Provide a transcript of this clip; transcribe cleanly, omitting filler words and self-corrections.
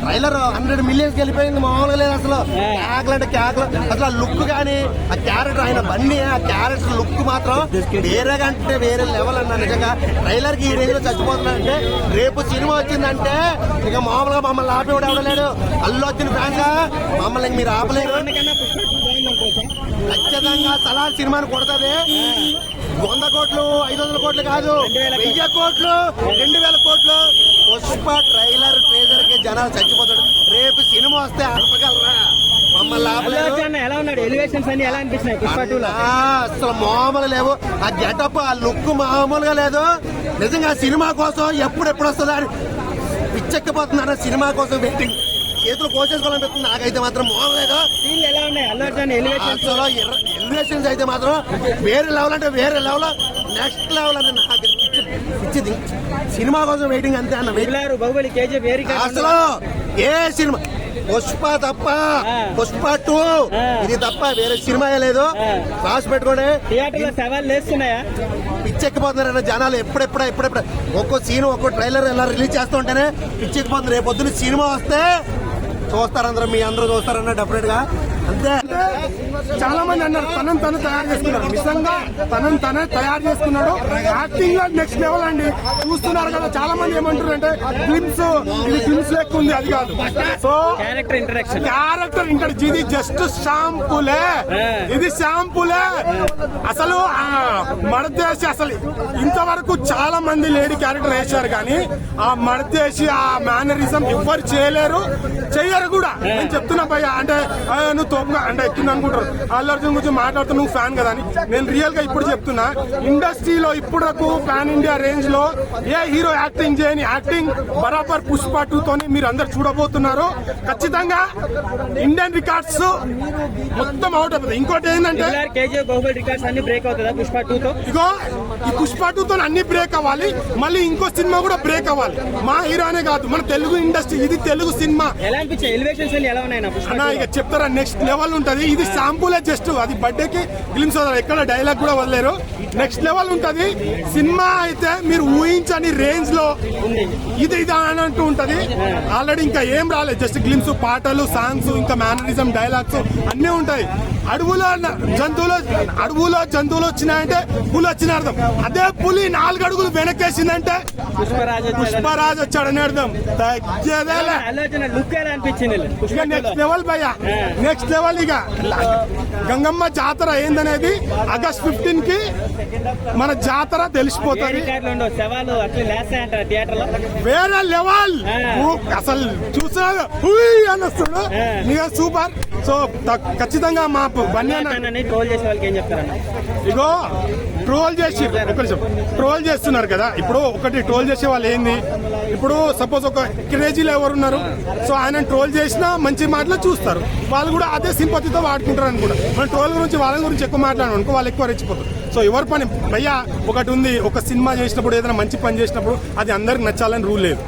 Trailer 100 millions వెళ్ళిపోయింది, మామూలుగా లేదు అసలు. క్యాకులు అంటే క్యాకులు, అసలు ఆ లుక్ కానీ ఆ క్యారెక్టర్, ఆయన బండి ఆ క్యారెక్టర్ లుక్ మాత్రం వేరేగా అంటే వేరే లెవెల్ అన్న. నిజంగా ట్రైలర్ కి ఈ రేంజ్ లో చచ్చిపోతున్నాడంటే రేపు సినిమా వచ్చిందంటే ఇక మామూలుగా మమ్మల్ని ఆపేవాడు ఎవడలేడు. అల్లు అర్జున్ ఫ్యాన్ గా మమ్మల్ని మీరు ఆపలేరు. ఖచ్చితంగా సలార్ సినిమాని కొడుతుంది. 100 కోట్లు 500 కోట్లు కాదు, 1000 కోట్లు 2000 కోట్లు. పుష్ప ట్రైలర్ ట్రేజర్ కి జనాలు చచ్చిపోతాడు. రేపు సినిమా వస్తే ఆపగలరా? మమ్మల్ని ఆపలేరు. ఎలా ఉన్నాడు? ఎలివేషన్స్ అన్ని ఎలా అనిపించినాయి పుష్ప 2 లో? అసలు మామూలు లేవు. ఆ గెటప్ ఆ లుక్ మామూలుగా లేదు. నిజంగా సినిమా కోసం ఎప్పుడు వస్తుందా అని పిచ్చెక్కిపోతున్నారు. సినిమా కోసం వెయిటింగ్, చేతులు కోసేసుకోవాలనిపిస్తుంది నాకైతే మాత్రం. మామూలుగా ఎలా ఉన్నాయి అల్లు అర్జున్ ఎలివేషన్స్ అయితే మాత్రం వేరే లెవెల్ అంటే వేరే లెవెల్, నెక్స్ట్ లెవెల్ అని నాకు ఇచ్చింది. సినిమా కోసం వెయిటింగ్ అంతే అన్న. బాహుబలి KGF అసలు ఏ సినిమా పుష్ప తప్ప, పుష్ప 2 ఇది తప్ప వేరే సినిమా లేదు. రాసి పెట్టుకోండి. థియేటర్లో సవాల్ లేస్తున్నాయా? పిచ్చెక్కిపోతున్నారన్న జనాలు. ఎప్పుడెప్పుడు ఒక్కో సీన్ ఒక్కో ట్రైలర్ ఎలా రిలీజ్ చేస్తూ ఉంటేనే పిచ్చెక్కిపోతుంది. రేపు పొద్దున్న సినిమా వస్తే చూస్తారు అందరూ, మీ అందరూ చూస్తారన్న డెఫినెట్ గా. అంతే. చాలా మంది అన్నారు తనను తను తయారు చేసుకున్నాడు. నిజంగా తనను తనే తయారు చేసుకున్నాడు. యాక్టింగ్ లో నెక్స్ట్ లెవెల్ అండి. చూస్తున్నారు కదా, చాలా మంది ఏమంటారు అంటే గ్లిమ్స్, ఇది గ్లిమ్స్ లెక్క ఉంది, అది కాదు. సో క్యారెక్టర్ ఇంట్రడక్షన్ ఇది జస్ట్ షాంపులే, ఇది షాంపులే. అసలు మడతేసి అసలు ఇంతవరకు చాలా మంది లేడీ క్యారెక్టర్ వేశారు కానీ ఆ మడతేసి ఆ మేనరిజం ఎవ్వరు చేయలేరు, చెయ్యరు కూడా. నేను చెప్తున్నా భయ్య, అంటే నువ్వు తోపుగా అంటే ఎక్కింది అనుకుంటారు. అల్లు అర్జున్ గురించి మాట్లాడుతూ నువ్వు ఫ్యాన్ కదా అని. నేను రియల్ గా ఇప్పుడు చెప్తున్నా, ఇండస్ట్రీలో ఇప్పుడు పాన్ ఇండియా రేంజ్ లో ఏ హీరో యాక్టింగ్ చేయని యాక్టింగ్ బరాబర్ పుష్ప 2 తోని మీరు అందరు చూడబోతున్నారు. ఖచ్చితంగా ఇండియన్ రికార్డ్స్ మొత్తం అవుట్ అవుతుంది. ఇంకోటి ఏంటంటే రికార్డ్స్ అన్ని బ్రేక్ అవుతుందా పుష్ప 2 తో? ఇగో ఈ పుష్ప 2 తో అన్ని బ్రేక్ అవ్వాలి, మళ్ళీ ఇంకో సినిమా కూడా బ్రేక్ అవ్వాలి. మా హీరోనే కాదు, మన తెలుగు ఇండస్ట్రీ, ఇది తెలుగు సినిమా. ఇక చెప్తారా, నెక్స్ట్ లెవెల్ ఉంటది. ఇది శాంపులే జస్ట్, అది బర్త్డేకి గ్లిమ్స్ ఎక్కడ డైలాగ్ కూడా వదిలేరు. నెక్స్ట్ లెవెల్ ఉంటది సినిమా అయితే. మీరు ఊహించని రేంజ్ లో ఇది అని అంటూ ఉంటది. ఆల్రెడీ ఇంకా ఏం రాలేదు, జస్ట్ గ్లిమ్స్, పాటలు, సాంగ్స్, ఇంకా మేనరిజం, డైలాగ్స్ అన్నీ ఉంటాయి. అడవులో జంతువులు వచ్చినాయంటే పులి వచ్చిన అర్థం. అదే పులి 4 అడుగులు వెనకేసిందంటే పుష్పరాజ్ వచ్చాడని అర్థం. నెక్స్ట్ లెవెల్ భయ్యా, నెక్స్ట్ లెవెల్. ఇక గంగమ్మ జాతర ఏందనేది August 15 కి మన జాతర తెలిసిపోతుంది. వేరే లెవెల్ అసలు చూసా అని వస్తాడు. సూపర్. సో ఖచ్చితంగా మా ఇగో ట్రోల్ చేస్తున్నారు కదా. ఇప్పుడు ఒకటి ట్రోల్ చేసే వాళ్ళు ఏంది, ఇప్పుడు సపోజ్ ఒక క్రేజీలో ఎవరున్నారు, సో ఆయన ట్రోల్ చేసినా మంచి మాటలు చూస్తారు, వాళ్ళు కూడా అదే సింపతితో వాడుకుంటారు అనుకుంటా. మన ట్రోల్ గురించి వాళ్ళ గురించి ఎక్కువ మాట్లాడాను అనుకో, వాళ్ళు ఎక్కువ రెచ్చిపోతారు. సో ఎవరి పని భయ్యా ఒకటి ఉంది, ఒక సినిమా చేసినప్పుడు ఏదైనా మంచి పని చేసినప్పుడు అది అందరికి నచ్చాలని రూల్ లేదు.